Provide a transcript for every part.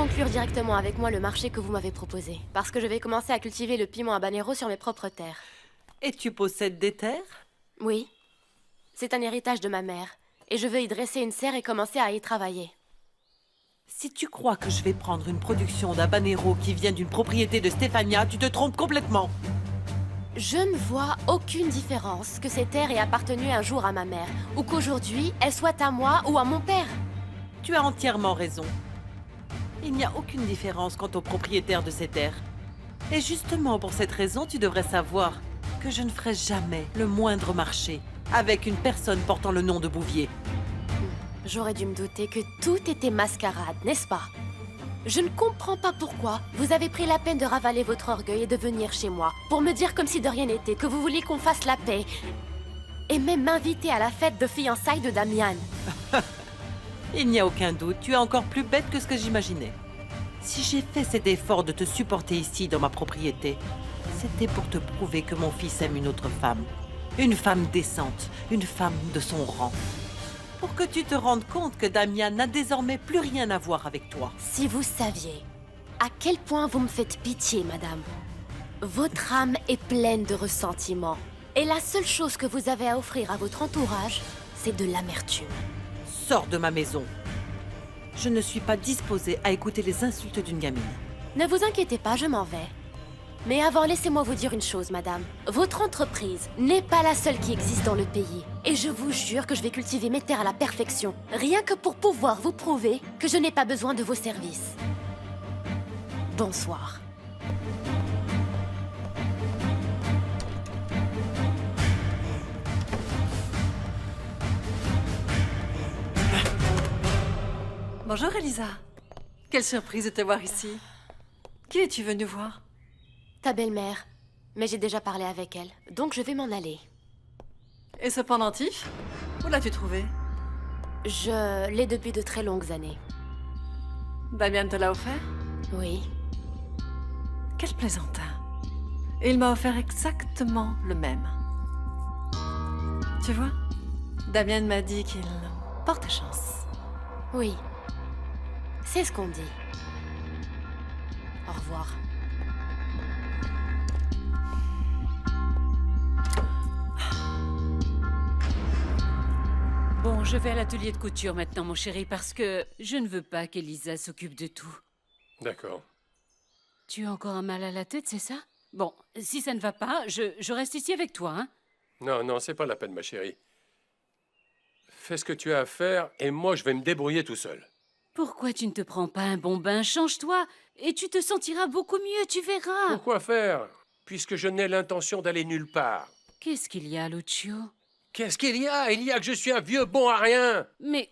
conclure directement avec moi le marché que vous m'avez proposé. Parce que je vais commencer à cultiver le piment habanero sur mes propres terres. Et tu possèdes des terres? Oui. C'est un héritage de ma mère. Et je veux y dresser une serre et commencer à y travailler. Si tu crois que je vais prendre une production d'habanero qui vient d'une propriété de Stéphania, tu te trompes complètement. Je ne vois aucune différence que ces terres aient appartenu un jour à ma mère, ou qu'aujourd'hui, elles soient à moi ou à mon père. Tu as entièrement raison. Il n'y a aucune différence quant au propriétaire de ces terres. Et justement, pour cette raison, tu devrais savoir que je ne ferai jamais le moindre marché avec une personne portant le nom de Bouvier. J'aurais dû me douter que tout était mascarade, n'est-ce pas? Je ne comprends pas pourquoi vous avez pris la peine de ravaler votre orgueil et de venir chez moi pour me dire comme si de rien n'était que vous vouliez qu'on fasse la paix et même m'inviter à la fête de fiançailles de Damian. Il n'y a aucun doute, tu es encore plus bête que ce que j'imaginais. Si j'ai fait cet effort de te supporter ici dans ma propriété, c'était pour te prouver que mon fils aime une autre femme. Une femme décente, une femme de son rang. Pour que tu te rendes compte que Damian n'a désormais plus rien à voir avec toi. Si vous saviez à quel point vous me faites pitié, madame. Votre âme est pleine de ressentiment. Et la seule chose que vous avez à offrir à votre entourage, c'est de l'amertume. Sors de ma maison. Je ne suis pas disposée à écouter les insultes d'une gamine. Ne vous inquiétez pas, je m'en vais. Mais avant, laissez-moi vous dire une chose, madame. Votre entreprise n'est pas la seule qui existe dans le pays. Et je vous jure que je vais cultiver mes terres à la perfection. Rien que pour pouvoir vous prouver que je n'ai pas besoin de vos services. Bonsoir. Bonjour Elisa. Quelle surprise de te voir ici. Qui es-tu venue voir? Ta belle-mère. Mais j'ai déjà parlé avec elle, donc je vais m'en aller. Et ce pendentif? Où l'as-tu trouvé? Je l'ai depuis de très longues années. Damian te l'a offert? Oui. Quel plaisantin. Et il m'a offert exactement le même. Tu vois? Damian m'a dit qu'il porte chance. Oui. C'est ce qu'on dit. Au revoir. Bon, je vais à l'atelier de couture maintenant, mon chéri, parce que je ne veux pas qu'Elisa s'occupe de tout. D'accord. Tu as encore un mal à la tête, c'est ça? Bon, si ça ne va pas, je reste ici avec toi, hein? Non, non, c'est pas la peine, ma chérie. Fais ce que tu as à faire et moi, je vais me débrouiller tout seul. Pourquoi tu ne te prends pas un bon bain? Change-toi et tu te sentiras beaucoup mieux, tu verras. Pourquoi faire? Puisque je n'ai l'intention d'aller nulle part. Qu'est-ce qu'il y a, Lucio? Qu'est-ce qu'il y a? Il y a que je suis un vieux bon à rien. Mais...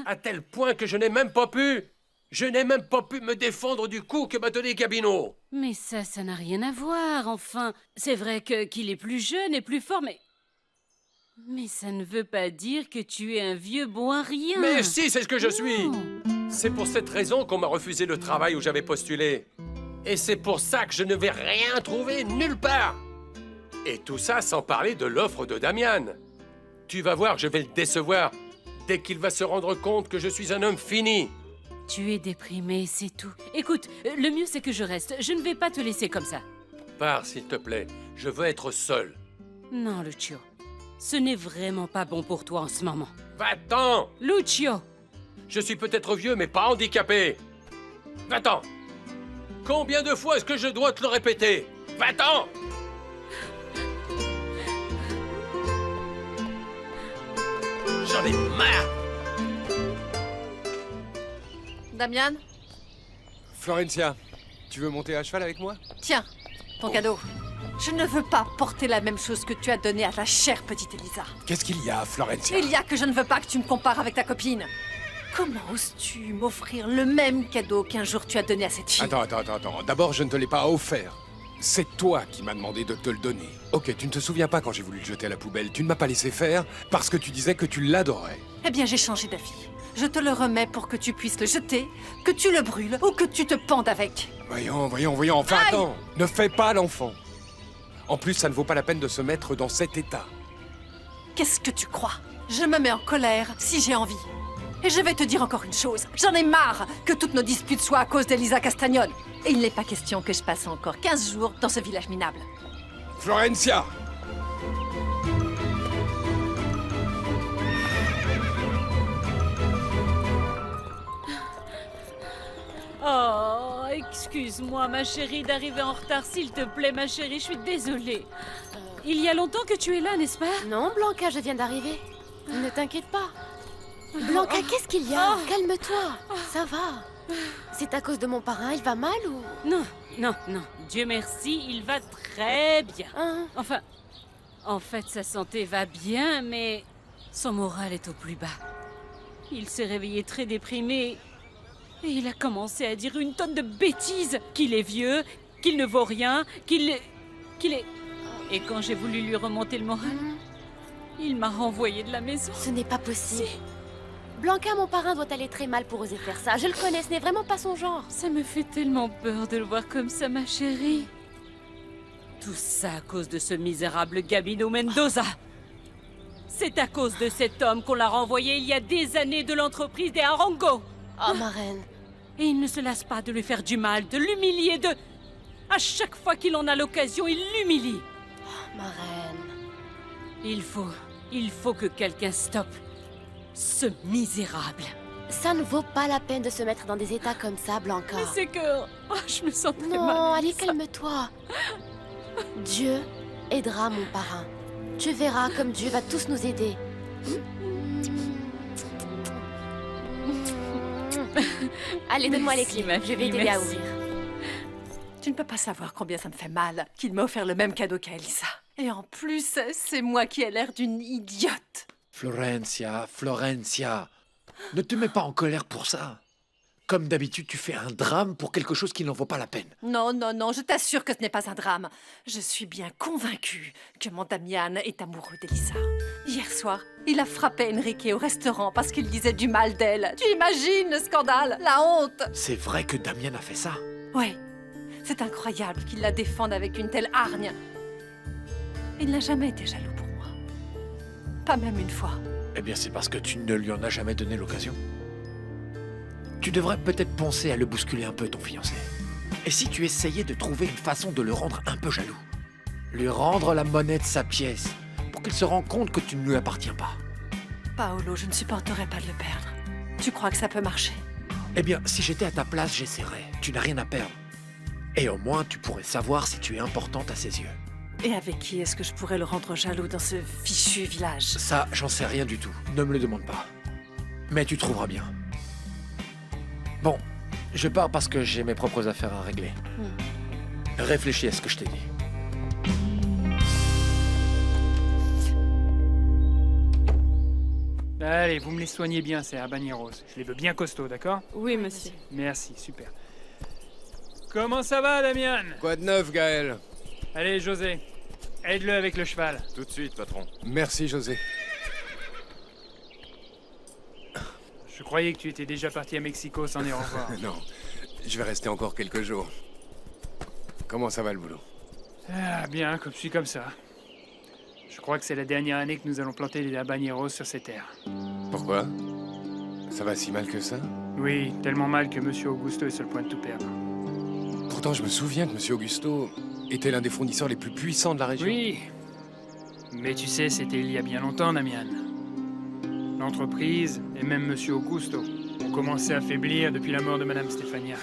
À tel point que je n'ai même pas pu... Je n'ai même pas pu me défendre du coup que m'a donné Gabino. Mais ça n'a rien à voir, enfin. C'est vrai qu'il est plus jeune et plus fort, mais... Mais ça ne veut pas dire que tu es un vieux bon à rien. Mais si, c'est ce que je suis. Non. C'est pour cette raison qu'on m'a refusé le travail où j'avais postulé. Et c'est pour ça que je ne vais rien trouver nulle part. Et tout ça sans parler de l'offre de Damian. Tu vas voir, je vais le décevoir dès qu'il va se rendre compte que je suis un homme fini. Tu es déprimé, c'est tout. Écoute, le mieux c'est que je reste. Je ne vais pas te laisser comme ça. Pars, s'il te plaît. Je veux être seul. Non, Lucio. Ce n'est vraiment pas bon pour toi en ce moment. Va-t'en! Lucio! Je suis peut-être vieux, mais pas handicapé. Va-t'en! Combien de fois est-ce que je dois te le répéter? Va-t'en! J'en ai marre! Damian? Florencia, tu veux monter à cheval avec moi? Tiens, ton cadeau. Je ne veux pas porter la même chose que tu as donné à ta chère petite Elisa. Qu'est-ce qu'il y a, Florencia? Il y a que je ne veux pas que tu me compares avec ta copine. Comment oses-tu m'offrir le même cadeau qu'un jour tu as donné à cette fille? Attends. D'abord, je ne te l'ai pas offert. C'est toi qui m'as demandé de te le donner. Ok, tu ne te souviens pas quand j'ai voulu le jeter à la poubelle. Tu ne m'as pas laissé faire parce que tu disais que tu l'adorais. Eh bien, j'ai changé d'avis. Je te le remets pour que tu puisses le jeter, que tu le brûles ou que tu te pendes avec. Voyons. Enfin, Aïe! attends. Ne fais pas l'enfant. En plus, ça ne vaut pas la peine de se mettre dans cet état. Qu'est-ce que tu crois? Je me mets en colère si j'ai envie. Et je vais te dire encore une chose. J'en ai marre que toutes nos disputes soient à cause d'Elisa Castagnol. Et il n'est pas question que je passe encore 15 jours dans ce village minable. Florencia! Oh, excuse-moi, ma chérie, d'arriver en retard, s'il te plaît, ma chérie, je suis désolée. Il y a longtemps que tu es là, n'est-ce pas? Non, Blanca, je viens d'arriver. Ne t'inquiète pas. Blanca, qu'est-ce qu'il y a? Calme-toi. Ça va. C'est à cause de mon parrain, il va mal ou... Non, non, non. Dieu merci, il va très bien. Hein? Enfin, en fait, sa santé va bien, mais son moral est au plus bas. Il s'est réveillé très déprimé et il a commencé à dire une tonne de bêtises. Qu'il est vieux, qu'il ne vaut rien, qu'il est... Et quand j'ai voulu lui remonter le moral, il m'a renvoyé de la maison. Ce n'est pas possible. Blanca, mon parrain doit aller très mal pour oser faire ça. Je le connais, ce n'est vraiment pas son genre. Ça me fait tellement peur de le voir comme ça, ma chérie. Tout ça à cause de ce misérable Gabino Mendoza. C'est à cause de cet homme qu'on l'a renvoyé il y a des années de l'entreprise des Arango. Oh, ma reine. Et il ne se lasse pas de lui faire du mal, de l'humilier, de... À chaque fois qu'il en a l'occasion, il l'humilie. Oh, ma reine. Il faut que quelqu'un stoppe ce misérable. Ça ne vaut pas la peine de se mettre dans des états comme ça, Blanca. Mais c'est que... Oh, je me sens très mal. Non, allez, ça. calme-toi. Dieu aidera mon parrain. Tu verras comme Dieu va tous nous aider. Allez, donne-moi les Merci, clés. ma Je vais fille, t'aider à merci. ouvrir. Tu ne peux pas savoir combien ça me fait mal qu'il m'a offert le même cadeau qu'à Elisa. Et en plus, c'est moi qui ai l'air d'une idiote. Florencia, Florencia, ne te mets pas en colère pour ça. Comme d'habitude, tu fais un drame pour quelque chose qui n'en vaut pas la peine. Non, non, non, je t'assure que ce n'est pas un drame. Je suis bien convaincue que mon Damian est amoureux d'Elisa. Hier soir, il a frappé Enrique au restaurant parce qu'il disait du mal d'elle. Tu imagines le scandale, la honte? C'est vrai que Damien a fait ça. Oui, c'est incroyable qu'il la défende avec une telle hargne. Il n'a jamais été jaloux pour moi. Pas même une fois. Eh bien, c'est parce que tu ne lui en as jamais donné l'occasion. Tu devrais peut-être penser à le bousculer un peu, ton fiancé. Et si tu essayais de trouver une façon de le rendre un peu jaloux? Lui rendre la monnaie de sa pièce, pour qu'il se rende compte que tu ne lui appartiens pas. Paolo, je ne supporterais pas de le perdre. Tu crois que ça peut marcher? Eh bien, si j'étais à ta place, j'essaierais. Tu n'as rien à perdre. Et au moins, tu pourrais savoir si tu es importante à ses yeux. Et avec qui est-ce que je pourrais le rendre jaloux dans ce fichu village? Ça, j'en sais rien du tout. Ne me le demande pas. Mais tu trouveras bien. Bon, je pars parce que j'ai mes propres affaires à régler. Réfléchis à ce que je t'ai dit. Allez, vous me les soignez bien, ces habaneros. Je les veux bien costauds, d'accord? Oui, monsieur. Merci, super. Comment ça va, Damian? Quoi de neuf, Gaël? Allez, José, aide-le avec le cheval. Tout de suite, patron. Merci, José. Je croyais que tu étais déjà parti à Mexico sans dire au revoir. Non, je vais rester encore quelques jours. Comment ça va le boulot? Ah, bien, comme je suis comme ça. Je crois que c'est la dernière année que nous allons planter les habaneros sur ces terres. Pourquoi? Ça va si mal que ça? Oui, tellement mal que Monsieur Augusto est sur le point de tout perdre. Pourtant, je me souviens que Monsieur Augusto était l'un des fournisseurs les plus puissants de la région. Oui, mais tu sais, c'était il y a bien longtemps, Damian. L'entreprise, et même Monsieur Augusto, ont commencé à faiblir depuis la mort de Madame Stefania.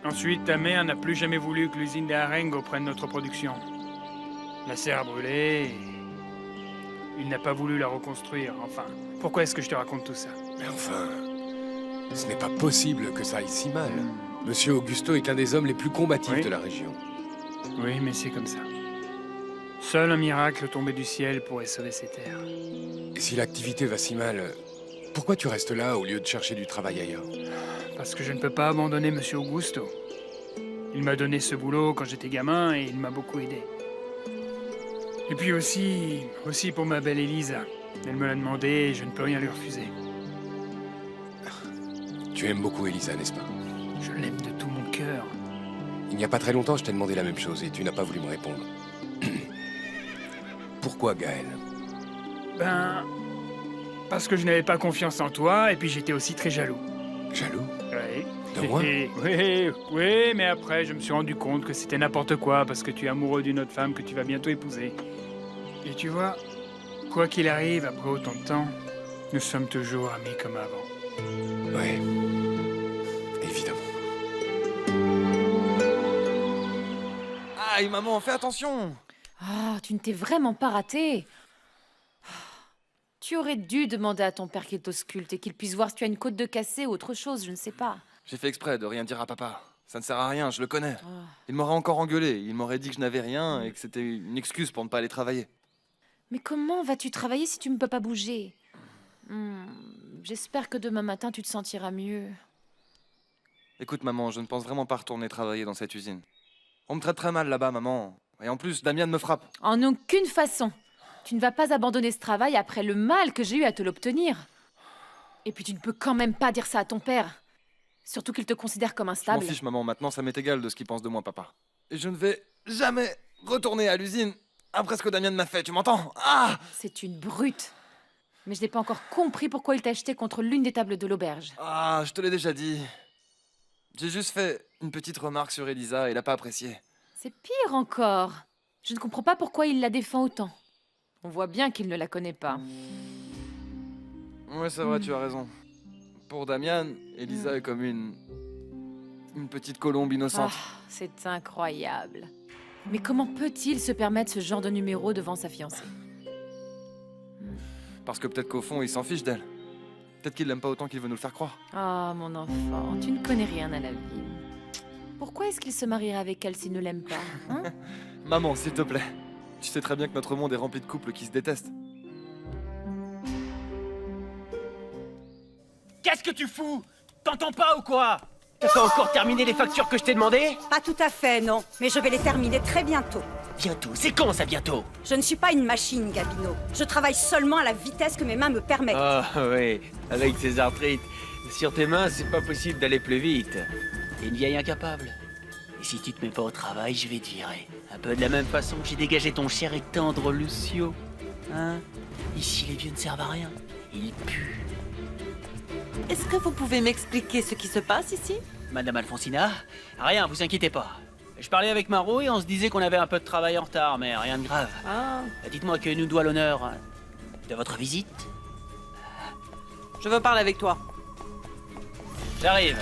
Ensuite, ta mère n'a plus jamais voulu que l'usine de Arengo prenne notre production. La serre a brûlé et... il n'a pas voulu la reconstruire, enfin. Pourquoi est-ce que je te raconte tout ça? Mais enfin, ce n'est pas possible que ça aille si mal. Monsieur Augusto est l'un des hommes les plus combatifs Oui. de la région. Oui, mais c'est comme ça. Seul un miracle tombé du ciel pourrait sauver ces terres. Et si l'activité va si mal, pourquoi tu restes là au lieu de chercher du travail ailleurs? Parce que je ne peux pas abandonner Monsieur Augusto. Il m'a donné ce boulot quand j'étais gamin et il m'a beaucoup aidé. Et puis aussi pour ma belle Elisa. Elle me l'a demandé et je ne peux rien lui refuser. Tu aimes beaucoup Elisa, n'est-ce pas? Je l'aime de tout mon cœur. Il n'y a pas très longtemps, je t'ai demandé la même chose et tu n'as pas voulu me répondre. Pourquoi, Gaël? Ben... Parce que je n'avais pas confiance en toi, et puis j'étais aussi très jaloux. Jaloux? Oui. De moi? Oui, mais après, je me suis rendu compte que c'était n'importe quoi, parce que tu es amoureux d'une autre femme que tu vas bientôt épouser. Et tu vois, quoi qu'il arrive, après autant de temps, nous sommes toujours amis comme avant. Ouais. Évidemment. Aïe, maman, fais attention! Ah, tu ne t'es vraiment pas raté. Tu aurais dû demander à ton père qu'il t'ausculte et qu'il puisse voir si tu as une côte de cassé ou autre chose, je ne sais pas. J'ai fait exprès de rien dire à papa. Ça ne sert à rien, je le connais. Ah. Il m'aurait encore engueulé, il m'aurait dit que je n'avais rien et que c'était une excuse pour ne pas aller travailler. Mais comment vas-tu travailler si tu ne peux pas bouger? J'espère que demain matin tu te sentiras mieux. Écoute, maman, je ne pense vraiment pas retourner travailler dans cette usine. On me traite très mal là-bas, maman. Et en plus, Damien me frappe. En aucune façon. Tu ne vas pas abandonner ce travail après le mal que j'ai eu à te l'obtenir. Et puis tu ne peux quand même pas dire ça à ton père. Surtout qu'il te considère comme Je m'en instable. fiche, maman. Maintenant, ça m'est égal de ce qu'il pense de moi, papa. Et je ne vais jamais retourner à l'usine après ce que Damien m'a fait, tu m'entends? Ah! C'est une brute. Mais je n'ai pas encore compris pourquoi il t'a jeté contre l'une des tables de l'auberge. Ah, je te l'ai déjà dit. J'ai juste fait une petite remarque sur Elisa et il n'a pas apprécié. C'est pire encore. Je ne comprends pas pourquoi il la défend autant. On voit bien qu'il ne la connaît pas. Ouais, c'est vrai, tu as raison. Pour Damian, Elisa est comme une petite colombe innocente. Ah, c'est incroyable. Mais comment peut-il se permettre ce genre de numéro devant sa fiancée? Parce que peut-être qu'au fond, il s'en fiche d'elle. Peut-être qu'il l'aime pas autant qu'il veut nous le faire croire. Ah, mon enfant, tu ne connais rien à la vie. Pourquoi est-ce qu'il se marierait avec elle s'il ne l'aime pas, hein? Maman, s'il te plaît. Tu sais très bien que notre monde est rempli de couples qui se détestent. Qu'est-ce que tu fous? T'entends pas ou quoi? T'as pas encore terminé les factures que je t'ai demandées? Pas tout à fait, non. Mais je vais les terminer très bientôt. Bientôt, c'est quand ça bientôt? Je ne suis pas une machine, Gabino. Je travaille seulement à la vitesse que mes mains me permettent. Ah oui, avec ces arthrites. Sur tes mains, c'est pas possible d'aller plus vite. T'es une vieille incapable. Et si tu te mets pas au travail, je vais te virer. Un peu de la même façon que j'ai dégagé ton cher et tendre Lucio. Hein? Ici, les vieux ne servent à rien. Ils puent. Est-ce que vous pouvez m'expliquer ce qui se passe ici? Madame Alfonsina, rien, vous inquiétez pas. Je parlais avec Marot et on se disait qu'on avait un peu de travail en retard, mais rien de grave. Ah, Dites-moi que nous doit l'honneur de votre visite. je veux parler avec toi. J'arrive.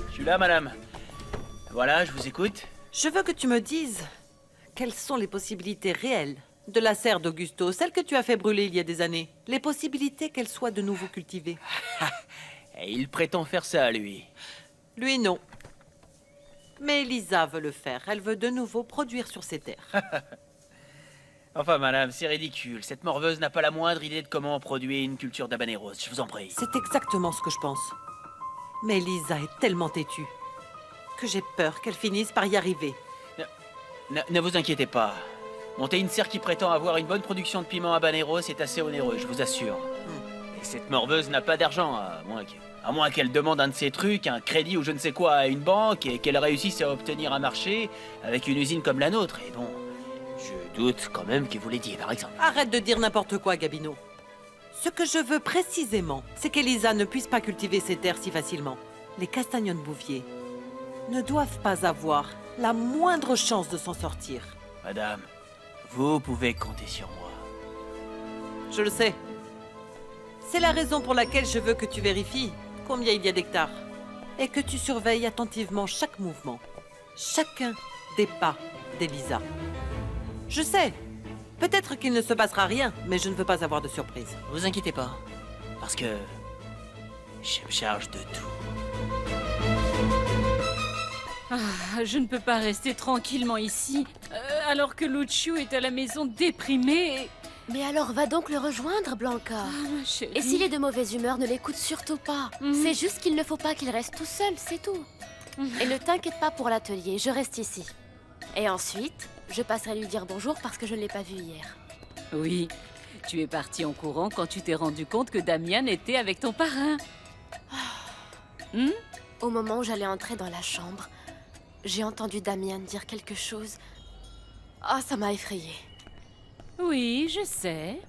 Je suis là, madame. Voilà, je vous écoute. Je veux que tu me dises quelles sont les possibilités réelles de la serre d'Augusto, celle que tu as fait brûler il y a des années. Les possibilités qu'elle soit de nouveau cultivée. Et il prétend faire ça, lui. Lui, non. Mais Elisa veut le faire. Elle veut de nouveau produire sur ses terres. Enfin, madame, c'est ridicule. Cette morveuse n'a pas la moindre idée de comment produire une culture d'habaneros, je vous en prie. C'est exactement ce que je pense. Mais Elisa est tellement têtue que j'ai peur qu'elle finisse par y arriver. Ne vous inquiétez pas. Monter une serre qui prétend avoir une bonne production de piment habanero, c'est assez onéreux, je vous assure. Et cette morveuse n'a pas d'argent, à moins qu'elle demande un de ces trucs, un crédit ou je ne sais quoi à une banque, et qu'elle réussisse à obtenir un marché avec une usine comme la nôtre. Et bon, je doute quand même que vous l'aidiez, par exemple. Arrête de dire n'importe quoi, Gabino. Ce que je veux précisément, c'est qu'Elisa ne puisse pas cultiver ses terres si facilement. Les Castagnone Bouvier ne doivent pas avoir la moindre chance de s'en sortir. Madame, vous pouvez compter sur moi. Je le sais. C'est la raison pour laquelle je veux que tu vérifies combien il y a d'hectares et que tu surveilles attentivement chaque mouvement, chacun des pas d'Elisa. Je sais, peut-être qu'il ne se passera rien, mais je ne veux pas avoir de surprise. Vous inquiétez pas, parce que je me charge de tout. Ah, je ne peux pas rester tranquillement ici, alors que Lucio est à la maison déprimé. Mais alors va donc le rejoindre, Blanca. Ah, ma chérie. Et s'il est de mauvaise humeur, ne l'écoute surtout pas. C'est juste qu'il ne faut pas qu'il reste tout seul, c'est tout. Et ne t'inquiète pas pour l'atelier, je reste ici. Et ensuite, je passerai lui dire bonjour parce que je ne l'ai pas vu hier. Oui, tu es parti en courant quand tu t'es rendu compte que Damian était avec ton parrain. Au moment où j'allais entrer dans la chambre, j'ai entendu Damian dire quelque chose. Ah, ça m'a effrayée. Oui, je sais.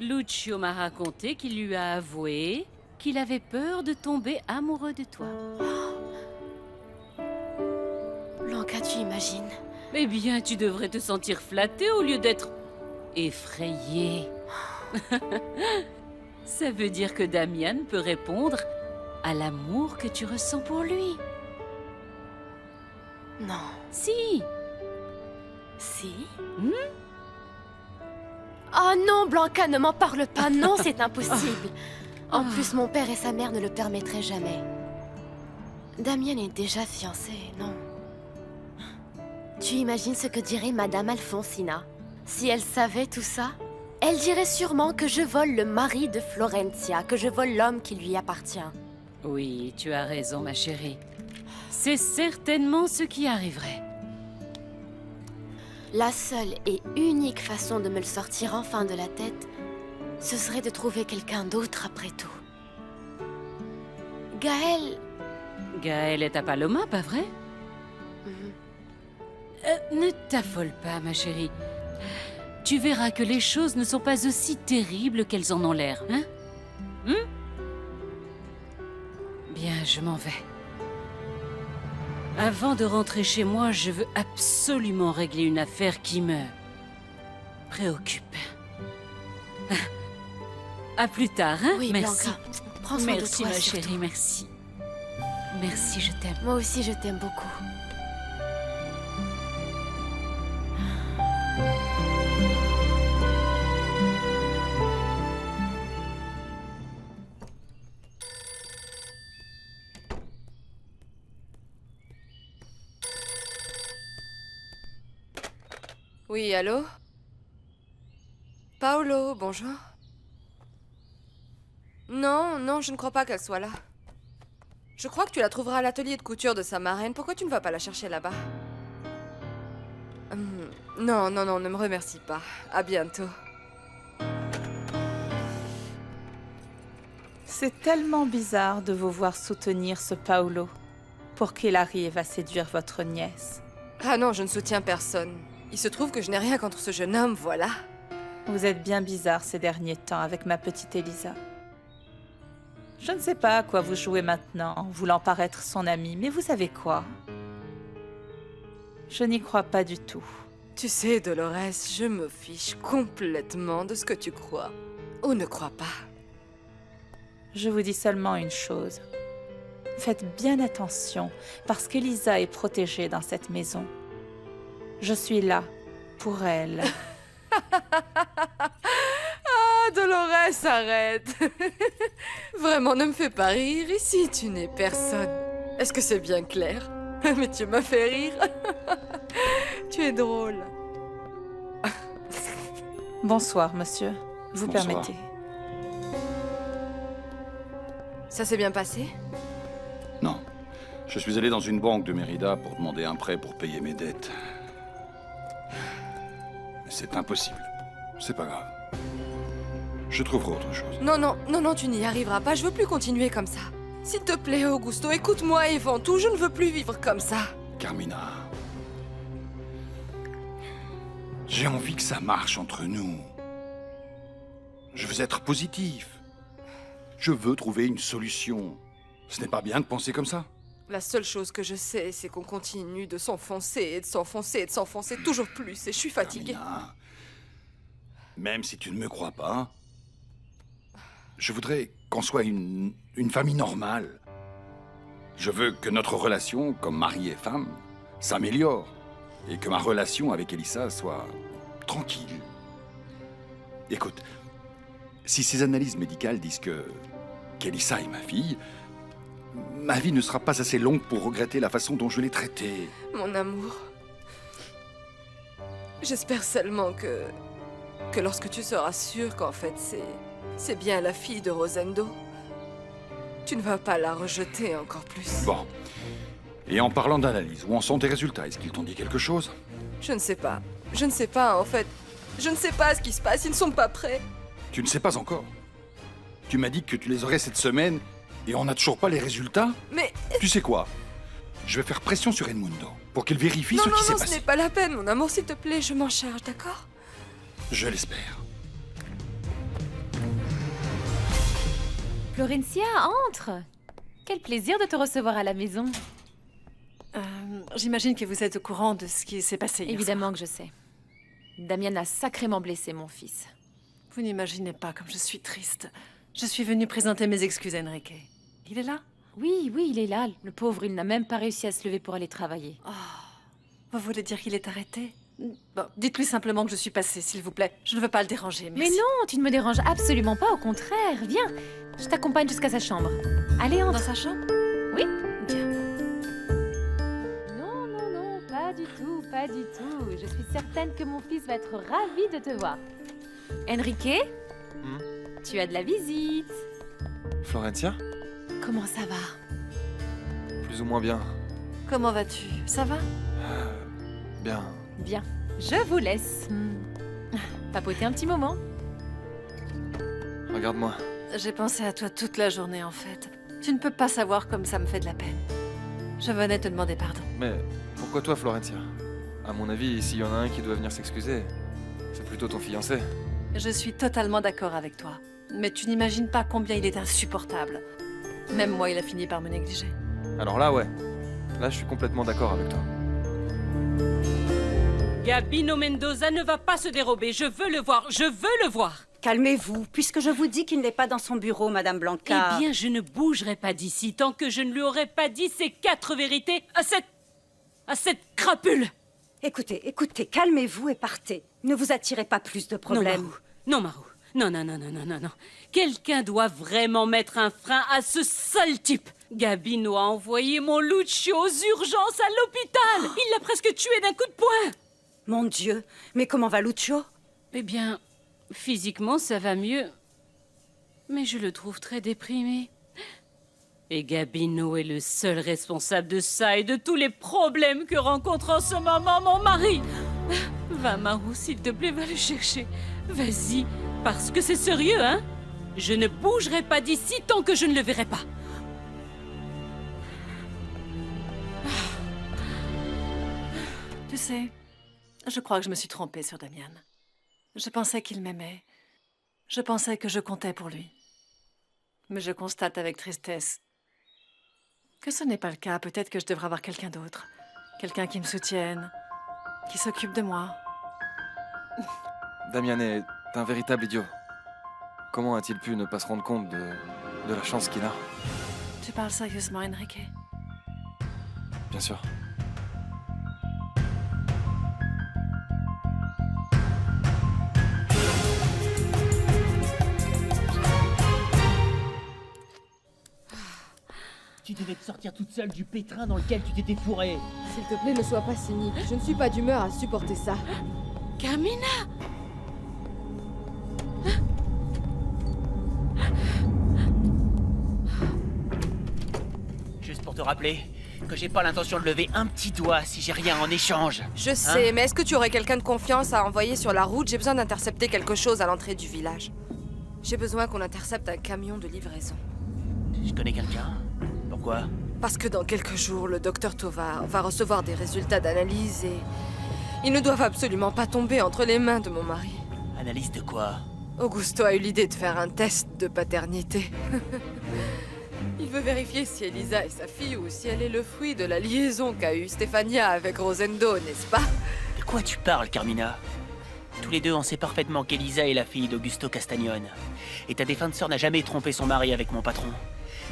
Lucio m'a raconté qu'il lui a avoué qu'il avait peur de tomber amoureux de toi. Blanca, tu imagines? Eh bien, tu devrais te sentir flattée au lieu d'être effrayée. Ça veut dire que Damian peut répondre à l'amour que tu ressens pour lui. Non. Si. Si? Oh non, Blanca, ne m'en parle pas. Non, c'est impossible. En plus, mon père et sa mère ne le permettraient jamais. Damien est déjà fiancé, non? Tu imagines ce que dirait Madame Alfonsina? Si elle savait tout ça, elle dirait sûrement que je vole le mari de Florentia, que je vole l'homme qui lui appartient. Oui, tu as raison, ma chérie. C'est certainement ce qui arriverait. La seule et unique façon de me le sortir enfin de la tête, ce serait de trouver quelqu'un d'autre après tout. Gaël... Gaël est à Paloma, pas vrai? Ne t'affole pas, ma chérie. Tu verras que les choses ne sont pas aussi terribles qu'elles en ont l'air, hein? Bien, je m'en vais. Avant de rentrer chez moi, je veux absolument régler une affaire qui me préoccupe. À plus tard, hein? Oui, Merci. Blanca, prends soin de Merci, toi, ma surtout. chérie, merci. Merci, je t'aime. Moi aussi, je t'aime beaucoup. Oui, allô? Paolo, bonjour. Non, je ne crois pas qu'elle soit là. Je crois que tu la trouveras à l'atelier de couture de sa marraine. Pourquoi tu ne vas pas la chercher là-bas? Non, ne me remercie pas. À bientôt. C'est tellement bizarre de vous voir soutenir ce Paolo pour qu'il arrive à séduire votre nièce. Ah non, je ne soutiens personne. Il se trouve que je n'ai rien contre ce jeune homme, voilà. Vous êtes bien bizarre ces derniers temps avec ma petite Elisa. Je ne sais pas à quoi vous jouez maintenant en voulant paraître son amie, mais vous savez quoi? Je n'y crois pas du tout. Tu sais, Dolores, je me fiche complètement de ce que tu crois. Ou ne crois pas. Je vous dis seulement une chose. Faites bien attention, parce qu'Elisa est protégée dans cette maison. Je suis là, pour elle. Ah, Dolores, arrête. Vraiment, ne me fais pas rire. Ici, tu n'es personne. Est-ce que c'est bien clair? Mais tu m'as fait rire. Tu es drôle. Bonsoir, monsieur. Vous Bonsoir. permettez? Ça s'est bien passé? Non. Je suis allé dans une banque de Mérida pour demander un prêt pour payer mes dettes. Mais c'est impossible. C'est pas grave. Je trouverai autre chose. Non, tu n'y arriveras pas. Je veux plus continuer comme ça. S'il te plaît, Augusto, écoute-moi et vends tout. Je ne veux plus vivre comme ça. Carmina. J'ai envie que ça marche entre nous. Je veux être positif. Je veux trouver une solution. Ce n'est pas bien de penser comme ça. La seule chose que je sais, c'est qu'on continue de s'enfoncer et de s'enfoncer et de s'enfoncer toujours plus. Et je suis fatiguée. Carmina, même si tu ne me crois pas, je voudrais qu'on soit une famille normale. Je veux que notre relation, comme mari et femme, s'améliore. Et que ma relation avec Elisa soit tranquille. Écoute, si ces analyses médicales disent qu'Elisa est ma vie ne sera pas assez longue pour regretter la façon dont je l'ai traitée. Mon amour. J'espère seulement que lorsque tu seras sûr qu'en fait c'est bien la fille de Rosendo, tu ne vas pas la rejeter encore plus. Bon. Et en parlant d'analyse, où en sont tes résultats? Est-ce qu'ils t'ont dit quelque chose? Je ne sais pas. Je ne sais pas, en fait. Je ne sais pas ce qui se passe. Ils ne sont pas prêts. Tu ne sais pas encore. Tu m'as dit que tu les aurais cette semaine et on n'a toujours pas les résultats? Mais... Tu sais quoi? Je vais faire pression sur Edmundo pour qu'il vérifie ce qui s'est Non, ce passé. n'est pas la peine, mon amour, s'il te plaît. Je m'en charge, d'accord? Je l'espère. Florencia, entre. Quel plaisir de te recevoir à la maison. J'imagine que vous êtes au courant de ce qui s'est passé hier Évidemment soir. que je sais. Damien a sacrément blessé mon fils. Vous n'imaginez pas comme je suis triste. Je suis venue présenter mes excuses à Enrique. Il est là? Oui, il est là. Le pauvre, il n'a même pas réussi à se lever pour aller travailler. Vous voulez dire qu'il est arrêté? Bon, dites-lui simplement que je suis passée, s'il vous plaît. Je ne veux pas le déranger, merci. Mais non, tu ne me déranges absolument pas, au contraire. Viens, je t'accompagne jusqu'à sa chambre. Allez, entre. Dans sa chambre? Oui. Bien. Non, pas du tout, pas du tout. Je suis certaine que mon fils va être ravi de te voir. Enrique, tu as de la visite. Florencia? Comment ça va? Plus ou moins bien. Comment vas-tu? Ça va? Bien. Bien, je vous laisse. Papoter un petit moment. Regarde-moi. J'ai pensé à toi toute la journée, en fait. Tu ne peux pas savoir comme ça me fait de la peine. Je venais te demander pardon. Mais pourquoi toi, Florencia? À mon avis, s'il y en a un qui doit venir s'excuser, c'est plutôt ton fiancé. Je suis totalement d'accord avec toi. Mais tu n'imagines pas combien il est insupportable. Même moi, il a fini par me négliger. Alors là, ouais. Là, je suis complètement d'accord avec toi. Gabino Mendoza ne va pas se dérober. Je veux le voir. Je veux le voir. Calmez-vous, puisque je vous dis qu'il n'est pas dans son bureau, Madame Blanca. Eh bien, je ne bougerai pas d'ici tant que je ne lui aurai pas dit ces 4 vérités à cette crapule. Écoutez, calmez-vous et partez. Ne vous attirez pas plus de problèmes. Non, Maru. Non. Quelqu'un doit vraiment mettre un frein à ce sale type. Gabino a envoyé mon Lucio aux urgences à l'hôpital. Il l'a presque tué d'un coup de poing. Mon Dieu, mais comment va Lucio? Eh bien, physiquement, ça va mieux. Mais je le trouve très déprimé. Et Gabino est le seul responsable de ça et de tous les problèmes que rencontre en ce moment mon mari. Va, Maru, s'il te plaît, va le chercher. Vas-y, parce que c'est sérieux, hein? Je ne bougerai pas d'ici tant que je ne le verrai pas. Tu sais, je crois que je me suis trompée sur Damian. Je pensais qu'il m'aimait. Je pensais que je comptais pour lui. Mais je constate avec tristesse que ce n'est pas le cas. Peut-être que je devrais avoir quelqu'un d'autre. Quelqu'un qui me soutienne, qui s'occupe de moi. Damien est un véritable idiot. Comment a-t-il pu ne pas se rendre compte de la chance qu'il a? Tu parles sérieusement, Enrique? Bien sûr. Tu devais te sortir toute seule du pétrin dans lequel tu t'étais fourrée. S'il te plaît, ne sois pas cynique. Je ne suis pas d'humeur à supporter ça. Carmina! Juste pour te rappeler que j'ai pas l'intention de lever un petit doigt si j'ai rien en échange. Je sais, mais est-ce que tu aurais quelqu'un de confiance à envoyer sur la route? J'ai besoin d'intercepter quelque chose à l'entrée du village. J'ai besoin qu'on intercepte un camion de livraison. Je connais quelqu'un. Pourquoi? Parce que dans quelques jours, le docteur Tovar va recevoir des résultats d'analyse et... ils ne doivent absolument pas tomber entre les mains de mon mari. Analyse de quoi? Augusto a eu l'idée de faire un test de paternité. Il veut vérifier si Elisa est sa fille ou si elle est le fruit de la liaison qu'a eue Stefania avec Rosendo, n'est-ce pas? De quoi tu parles, Carmina? Tous les deux, on sait parfaitement qu'Elisa est la fille d'Augusto Castagnone. Et ta défunte sœur n'a jamais trompé son mari avec mon patron.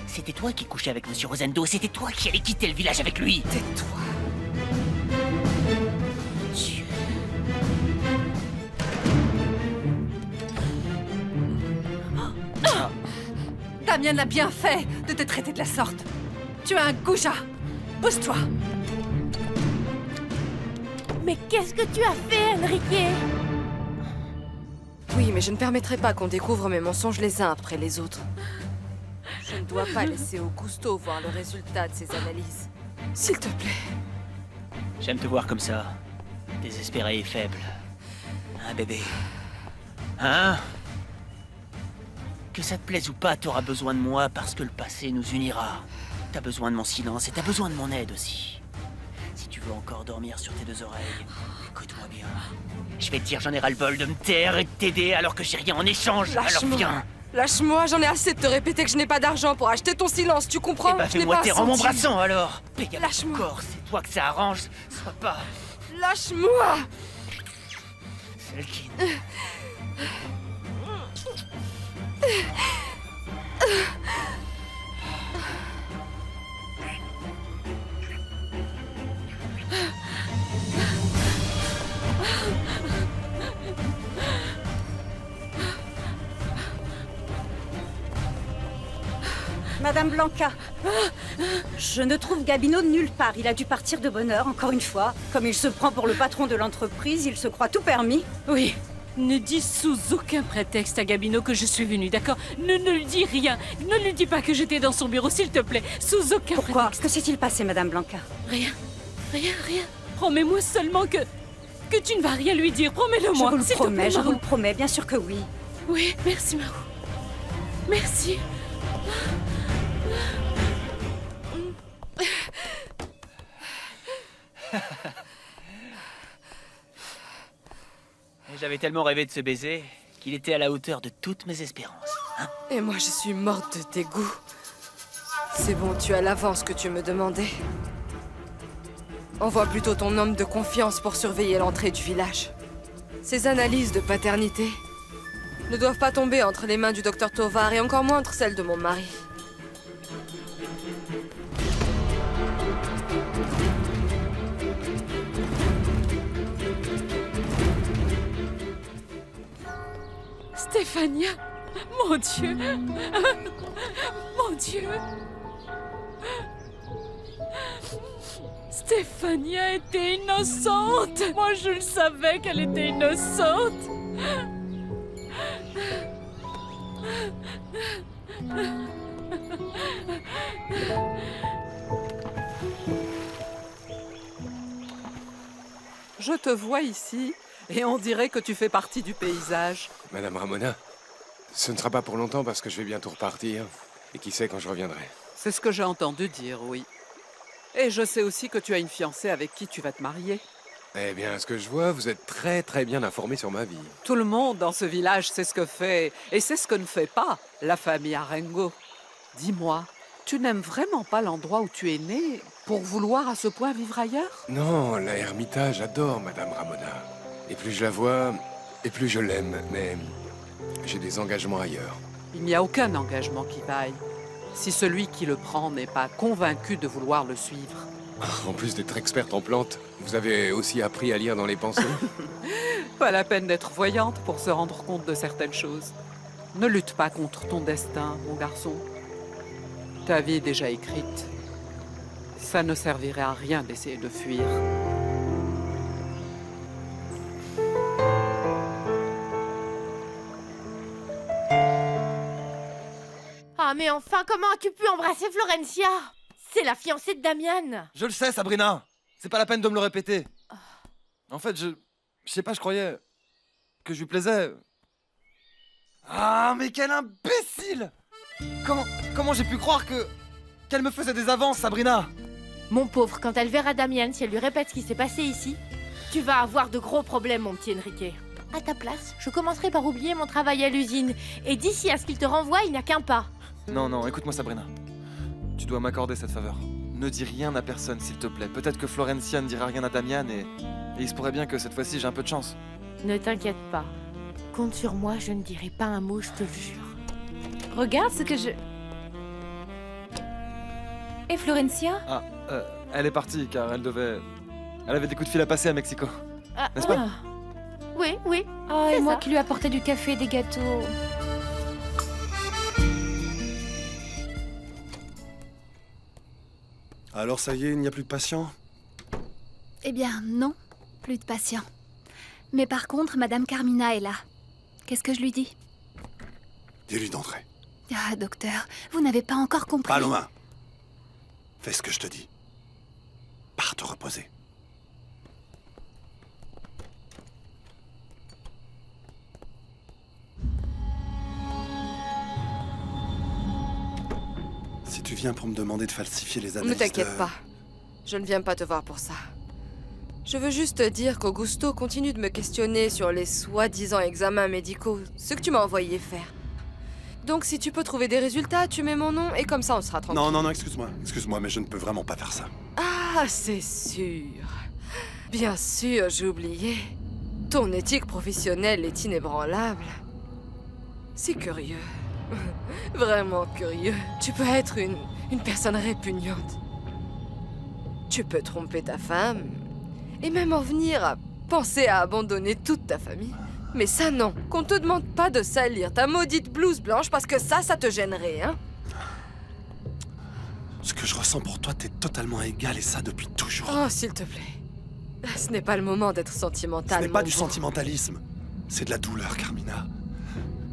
C'était toi qui couchais avec Monsieur Rosendo, c'était toi qui allais quitter le village avec lui. Tais-toi. Dieu. Damien a bien fait de te traiter de la sorte. Tu es un goujat. Pousse-toi. Mais qu'est-ce que tu as fait, Enrique? Oui, mais je ne permettrai pas qu'on découvre mes mensonges les uns après les autres. Je ne dois pas laisser Augusto voir le résultat de ses analyses. S'il te plaît. J'aime te voir comme ça. Désespéré et faible. Hein, bébé? Hein? Que ça te plaise ou pas, t'auras besoin de moi parce que le passé nous unira. T'as besoin de mon silence et t'as besoin de mon aide aussi. Si tu veux encore dormir sur tes deux oreilles, écoute-moi bien. Je vais te dire, j'en ai ras-le-bol de me taire et de t'aider alors que j'ai rien en échange. Alors Lâche-moi. viens. Lâche-moi, j'en ai assez de te répéter que je n'ai pas d'argent pour acheter ton silence, tu comprends? Eh ben, Je n'ai fais-moi pas un taire en mon centime. brassant alors. Pégame Lâche-moi. corps, c'est toi que ça arrange. Sois pas Lâche-moi. Selkin. Madame Blanca, je ne trouve Gabino nulle part. Il a dû partir de bonne heure, encore une fois. Comme il se prend pour le patron de l'entreprise, il se croit tout permis. Oui. Ne dis sous aucun prétexte à Gabino que je suis venue, d'accord? Ne lui dis rien. Ne lui dis pas que j'étais dans son bureau, s'il te plaît. Sous aucun Pourquoi? prétexte. Que s'est-il passé, Madame Blanca? Rien. Rien. Promets-moi seulement que tu ne vas rien lui dire. Promets-le-moi. Je vous le s'il te plaît, promets, je Marou. vous le promets, bien sûr que oui. Oui, merci, Marou. Merci. J'avais tellement rêvé de ce baiser qu'il était à la hauteur de toutes mes espérances. Et moi, je suis morte de dégoût. C'est bon, tu as l'avance que tu me demandais. Envoie plutôt ton homme de confiance pour surveiller l'entrée du village. Ces analyses de paternité ne doivent pas tomber entre les mains du docteur Tovar et encore moins entre celles de mon mari. Stéphania, mon Dieu. Mon Dieu. Stéphania était innocente. Moi, je le savais qu'elle était innocente. Je te vois ici, et on dirait que tu fais partie du paysage. Madame Ramona, ce ne sera pas pour longtemps parce que je vais bientôt repartir. Et qui sait quand je reviendrai. C'est ce que j'ai entendu dire, oui. Et je sais aussi que tu as une fiancée avec qui tu vas te marier. Eh bien, à ce que je vois, vous êtes très bien informé sur ma vie. Tout le monde dans ce village sait ce que fait, et c'est ce que ne fait pas la famille Arengo. Dis-moi, tu n'aimes vraiment pas l'endroit où tu es né pour vouloir à ce point vivre ailleurs? Non, la Hermitage, j'adore Madame Ramona. Et plus je la vois, et plus je l'aime, mais j'ai des engagements ailleurs. Il n'y a aucun engagement qui vaille, si celui qui le prend n'est pas convaincu de vouloir le suivre. En plus d'être experte en plantes, vous avez aussi appris à lire dans les pensées? Pas la peine d'être voyante pour se rendre compte de certaines choses. Ne lutte pas contre ton destin, mon garçon. Ta vie est déjà écrite. Ça ne servirait à rien d'essayer de fuir. Ah, mais enfin, comment as-tu pu embrasser Florencia? C'est la fiancée de Damian. Je le sais, Sabrina. C'est pas la peine de me le répéter. En fait, je sais pas, je croyais que je lui plaisais. Ah, mais quel imbécile! Comment j'ai pu croire qu'elle me faisait des avances, Sabrina? Mon pauvre, quand elle verra Damian, si elle lui répète ce qui s'est passé ici, tu vas avoir de gros problèmes, mon petit Enrique. À ta place, je commencerai par oublier mon travail à l'usine. Et d'ici à ce qu'il te renvoie, il n'y a qu'un pas. Non, écoute-moi, Sabrina. Tu dois m'accorder cette faveur. Ne dis rien à personne, s'il te plaît. Peut-être que Florencia ne dira rien à Damian et il se pourrait bien que cette fois-ci j'ai un peu de chance. Ne t'inquiète pas. Compte sur moi, je ne dirai pas un mot, je te le jure. Regarde ce que je... Et Florencia? Ah, elle est partie car elle avait des coups de fil à passer à Mexico. N'est-ce pas? Oui. Oh, c'est et moi ça. qui lui apportais du café et des gâteaux. Alors ça y est, il n'y a plus de patients? Eh bien, non, plus de patients. Mais par contre, Madame Carmina est là. Qu'est-ce que je lui dis? Dis-lui d'entrer. Ah, docteur, vous n'avez pas encore compris. Paloma, fais ce que je te dis. Pars te reposer. Si tu viens pour me demander de falsifier les analyses Ne t'inquiète de- pas. Je ne viens pas te voir pour ça. Je veux juste te dire qu'Augusto continue de me questionner sur les soi-disant examens médicaux, ce que tu m'as envoyé faire. Donc si tu peux trouver des résultats, tu mets mon nom et comme ça on sera tranquille. Non, excuse-moi, mais je ne peux vraiment pas faire ça. Ah, c'est sûr. Bien sûr, j'ai oublié. Ton éthique professionnelle est inébranlable. C'est curieux. Vraiment curieux. Tu peux être une personne répugnante. Tu peux tromper ta femme. Et même en venir à penser à abandonner toute ta famille. Mais ça non, qu'on te demande pas de salir ta maudite blouse blanche parce que ça te gênerait, hein? Ce que je ressens pour toi, t'es totalement égal et ça depuis toujours. Oh, s'il te plaît. Ce n'est pas le moment d'être sentimental. Ce n'est pas mon du beau. sentimentalisme. C'est de la douleur, Carmina.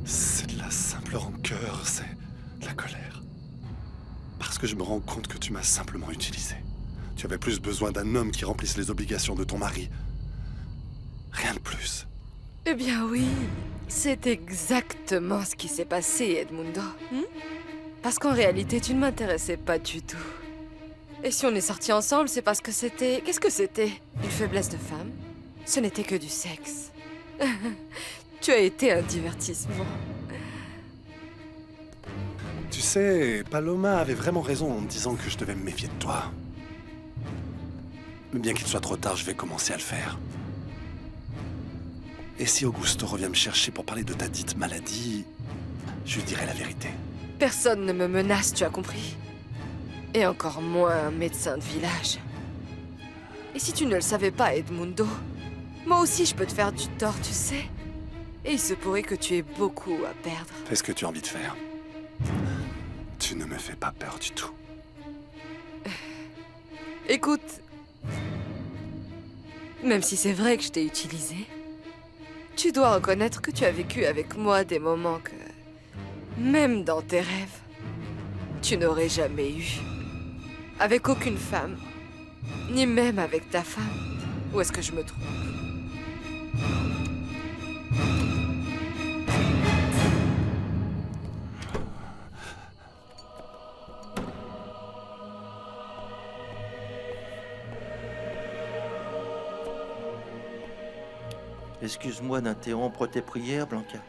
C'est de la simple rancœur, c'est de la colère. Parce que je me rends compte que tu m'as simplement utilisé. Tu avais plus besoin d'un homme qui remplisse les obligations de ton mari. Rien de plus. Eh bien oui, c'est exactement ce qui s'est passé, Edmundo. Parce qu'en réalité, tu ne m'intéressais pas du tout. Et si on est sortis ensemble, c'est parce que c'était... Qu'est-ce que c'était? Une faiblesse de femme? Ce n'était que du sexe. Tu as été un divertissement. Tu sais, Paloma avait vraiment raison en me disant que je devais me méfier de toi. Mais bien qu'il soit trop tard, je vais commencer à le faire. Et si Augusto revient me chercher pour parler de ta dite maladie, je lui dirai la vérité. Personne ne me menace, tu as compris? Et encore moins un médecin de village. Et si tu ne le savais pas, Edmundo, moi aussi je peux te faire du tort, tu sais. Et il se pourrait que tu aies beaucoup à perdre. Fais ce que tu as envie de faire. Tu ne me fais pas peur du tout. Écoute, même si c'est vrai que je t'ai utilisé, tu dois reconnaître que tu as vécu avec moi des moments que, même dans tes rêves, tu n'aurais jamais eu. Avec aucune femme, ni même avec ta femme. Ou est-ce que je me trompe? Excuse-moi d'interrompre tes prières, Blanca.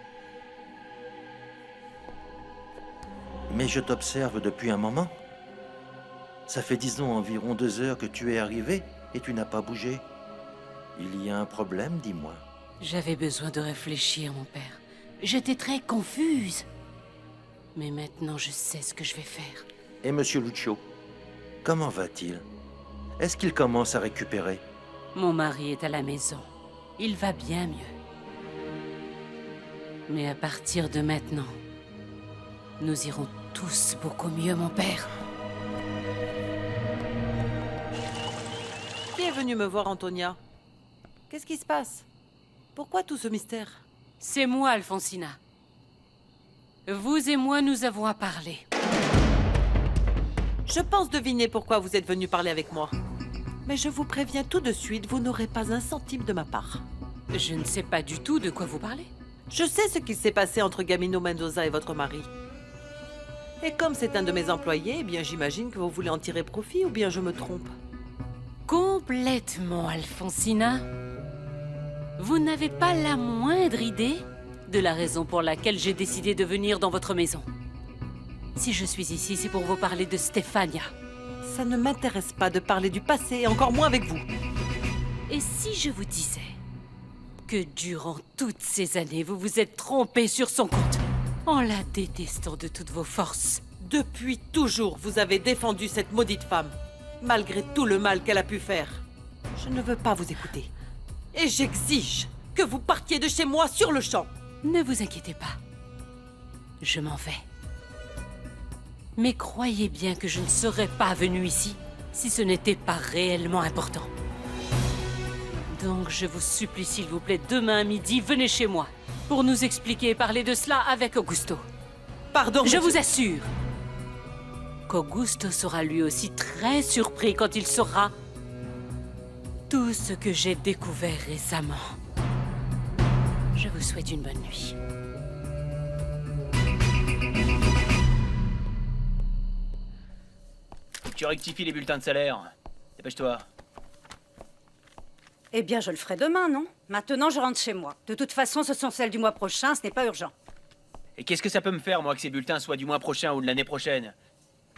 Mais je t'observe depuis un moment. Ça fait disons environ 2 heures que tu es arrivé et tu n'as pas bougé. Il y a un problème, dis-moi. J'avais besoin de réfléchir, mon père. J'étais très confuse. Mais maintenant, je sais ce que je vais faire. Et Monsieur Lucio, comment va-t-il? Est-ce qu'il commence à récupérer? Mon mari est à la maison. Il va bien mieux. Mais à partir de maintenant, nous irons tous beaucoup mieux, mon père. Qui est venu me voir, Antonia? Qu'est-ce qui se passe? Pourquoi tout ce mystère? C'est moi, Alfonsina. Vous et moi, nous avons à parler. Je pense deviner pourquoi vous êtes venu parler avec moi. Mais je vous préviens tout de suite, vous n'aurez pas un centime de ma part. Je ne sais pas du tout de quoi vous parlez. Je sais ce qui s'est passé entre Gamino Mendoza et votre mari. Et comme c'est un de mes employés, eh bien j'imagine que vous voulez en tirer profit, ou bien je me trompe? Complètement, Alfonsina. Vous n'avez pas la moindre idée de la raison pour laquelle j'ai décidé de venir dans votre maison. Si je suis ici, c'est pour vous parler de Stefania. Ça ne m'intéresse pas de parler du passé, et encore moins avec vous. Et si je vous disais que durant toutes ces années, vous vous êtes trompé sur son compte, en la détestant de toutes vos forces? Depuis toujours, vous avez défendu cette maudite femme, malgré tout le mal qu'elle a pu faire. Je ne veux pas vous écouter. Et j'exige que vous partiez de chez moi sur le champ. Ne vous inquiétez pas. Je m'en vais. Mais croyez bien que je ne serais pas venue ici si ce n'était pas réellement important. Donc je vous supplie, s'il vous plaît, demain à midi, venez chez moi pour nous expliquer et parler de cela avec Augusto. Pardon, je vous assure qu'Augusto sera lui aussi très surpris quand il saura tout ce que j'ai découvert récemment. Je vous souhaite une bonne nuit. Tu rectifies les bulletins de salaire. Dépêche-toi. Eh bien, je le ferai demain, non? Maintenant, je rentre chez moi. De toute façon, ce sont celles du mois prochain, ce n'est pas urgent. Et qu'est-ce que ça peut me faire, moi, que ces bulletins soient du mois prochain ou de l'année prochaine?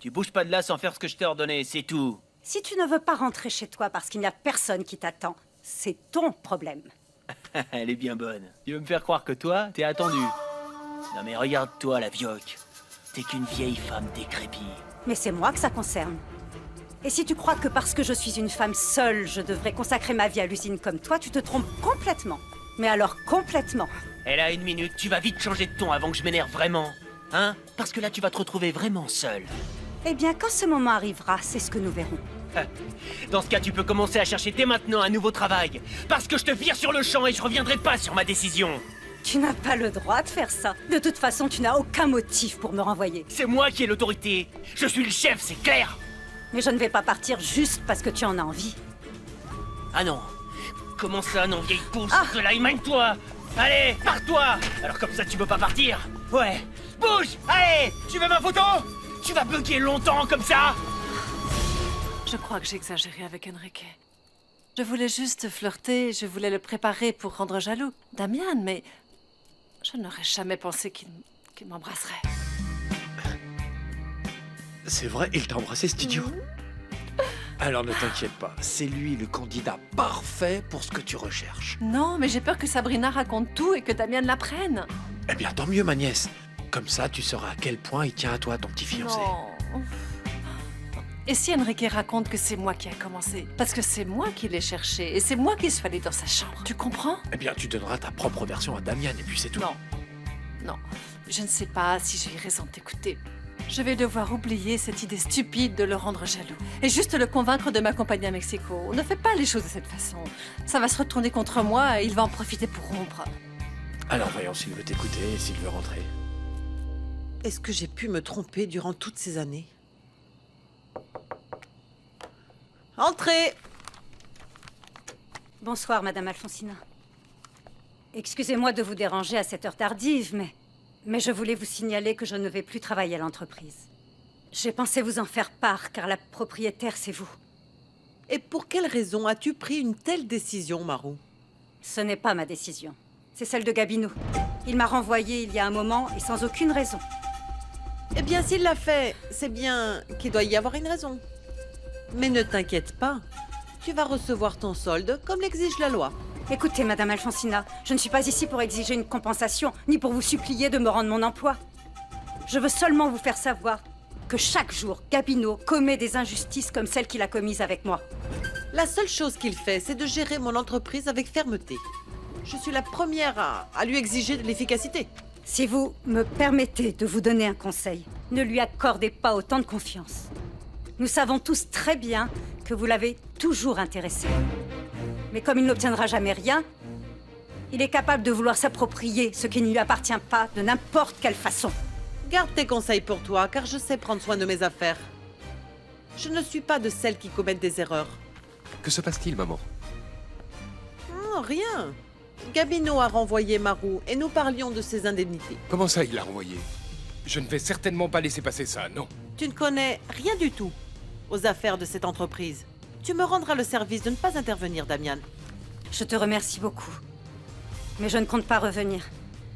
Tu bouges pas de là sans faire ce que je t'ai ordonné, c'est tout. Si tu ne veux pas rentrer chez toi parce qu'il n'y a personne qui t'attend, c'est ton problème. Elle est bien bonne. Tu veux me faire croire que toi, t'es attendu? Non mais regarde-toi, la vioque. T'es qu'une vieille femme décrépie. Mais c'est moi que ça concerne. Et si tu crois que parce que je suis une femme seule, je devrais consacrer ma vie à l'usine comme toi, tu te trompes complètement. Mais alors complètement. Elle a 1 minute, tu vas vite changer de ton avant que je m'énerve vraiment. Hein? Parce que là, tu vas te retrouver vraiment seule. Eh bien, quand ce moment arrivera, c'est ce que nous verrons. Dans ce cas, tu peux commencer à chercher dès maintenant un nouveau travail. Parce que je te vire sur le champ et je reviendrai pas sur ma décision. Tu n'as pas le droit de faire ça. De toute façon, tu n'as aucun motif pour me renvoyer. C'est moi qui ai l'autorité. Je suis le chef, c'est clair. Mais je ne vais pas partir juste parce que tu en as envie. Ah non. Comment ça, non, vieille pousse? De là, émane-toi. Allez, pars-toi. Alors comme ça, tu peux pas partir? Ouais. Bouge. Allez. Tu veux ma photo? Tu vas bugger longtemps comme ça? Je crois que j'ai exagéré avec Enrique. Je voulais juste flirter, je voulais le préparer pour rendre jaloux Damian, mais je n'aurais jamais pensé qu'il m'embrasserait. C'est vrai, il t'a embrassé, cet idiot. Alors ne t'inquiète pas, c'est lui le candidat parfait pour ce que tu recherches. Non, mais j'ai peur que Sabrina raconte tout et que Damian l'apprenne. Eh bien, tant mieux, ma nièce. Comme ça, tu sauras à quel point il tient à toi, ton petit fiancé. Non. Et si Enrique raconte que c'est moi qui ai commencé? Parce que c'est moi qui l'ai cherché et c'est moi qui suis allée dans sa chambre. Tu comprends? Eh bien, tu donneras ta propre version à Damian et puis c'est tout. Non. Non. Je ne sais pas si j'ai raison de t'écouter. Je vais devoir oublier cette idée stupide de le rendre jaloux. Et juste le convaincre de m'accompagner à Mexico. On ne fait pas les choses de cette façon. Ça va se retourner contre moi et il va en profiter pour rompre. Alors voyons s'il veut t'écouter et s'il veut rentrer. Est-ce que j'ai pu me tromper durant toutes ces années? Entrez! Bonsoir, Madame Alfonsina. Excusez-moi de vous déranger à cette heure tardive, mais je voulais vous signaler que je ne vais plus travailler à l'entreprise. J'ai pensé vous en faire part, car la propriétaire, c'est vous. Et pour quelle raison as-tu pris une telle décision, Marou? Ce n'est pas ma décision. C'est celle de Gabineau. Il m'a renvoyée il y a un moment et sans aucune raison. Eh bien, s'il l'a fait, c'est bien qu'il doit y avoir une raison. Mais ne t'inquiète pas, tu vas recevoir ton solde comme l'exige la loi. Écoutez, Madame Alfonsina, je ne suis pas ici pour exiger une compensation, ni pour vous supplier de me rendre mon emploi. Je veux seulement vous faire savoir que chaque jour, Gabineau commet des injustices comme celle qu'il a commise avec moi. La seule chose qu'il fait, c'est de gérer mon entreprise avec fermeté. Je suis la première à lui exiger de l'efficacité. Si vous me permettez de vous donner un conseil, ne lui accordez pas autant de confiance. Nous savons tous très bien que vous l'avez toujours intéressé. Mais comme il n'obtiendra jamais rien, il est capable de vouloir s'approprier ce qui ne lui appartient pas de n'importe quelle façon. Garde tes conseils pour toi, car je sais prendre soin de mes affaires. Je ne suis pas de celles qui commettent des erreurs. Que se passe-t-il, maman? Oh, rien. Gabineau a renvoyé Marou et nous parlions de ses indemnités. Comment ça, il l'a renvoyé? Je ne vais certainement pas laisser passer ça, non. Tu ne connais rien du tout aux affaires de cette entreprise. Tu me rendras le service de ne pas intervenir, Damian. Je te remercie beaucoup. Mais je ne compte pas revenir.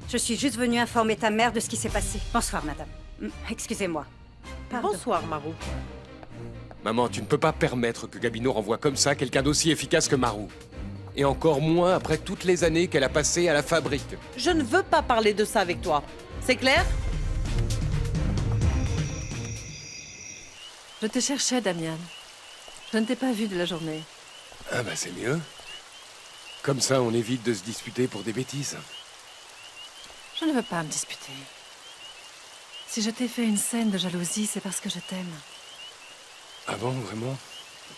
Je suis juste venue informer ta mère de ce qui s'est passé. Bonsoir, madame. Excusez-moi. Pardon. Bonsoir, Marou. Maman, tu ne peux pas permettre que Gabineau renvoie comme ça quelqu'un d'aussi efficace que Marou. Et encore moins après toutes les années qu'elle a passées à la fabrique. Je ne veux pas parler de ça avec toi. C'est clair? Je te cherchais, Damian. Je ne t'ai pas vu de la journée. Ah bah c'est mieux. Comme ça, on évite de se disputer pour des bêtises. Je ne veux pas me disputer. Si je t'ai fait une scène de jalousie, c'est parce que je t'aime. Ah bon, vraiment?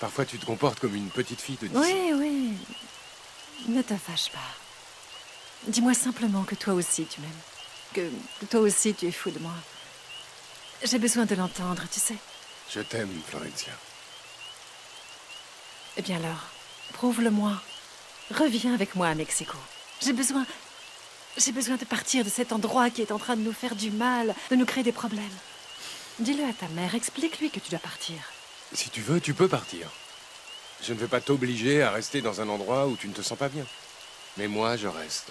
Parfois, tu te comportes comme une petite fille de 10 ans. Oui, oui. Ne te fâche pas. Dis-moi simplement que toi aussi tu m'aimes. Que toi aussi tu es fou de moi. J'ai besoin de l'entendre, tu sais. Je t'aime, Florencia. Eh bien alors, prouve-le-moi. Reviens avec moi à Mexico. J'ai besoin de partir de cet endroit qui est en train de nous faire du mal, de nous créer des problèmes. Dis-le à ta mère, explique-lui que tu dois partir. Si tu veux, tu peux partir. Je ne vais pas t'obliger à rester dans un endroit où tu ne te sens pas bien. Mais moi, je reste.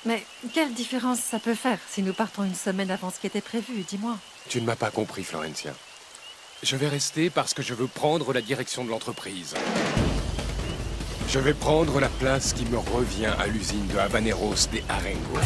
Mais quelle différence ça peut faire si nous partons une semaine avant ce qui était prévu, dis-moi. Tu ne m'as pas compris, Florencia. Je vais rester parce que je veux prendre la direction de l'entreprise. Je vais prendre la place qui me revient à l'usine de Habaneros de Arengo.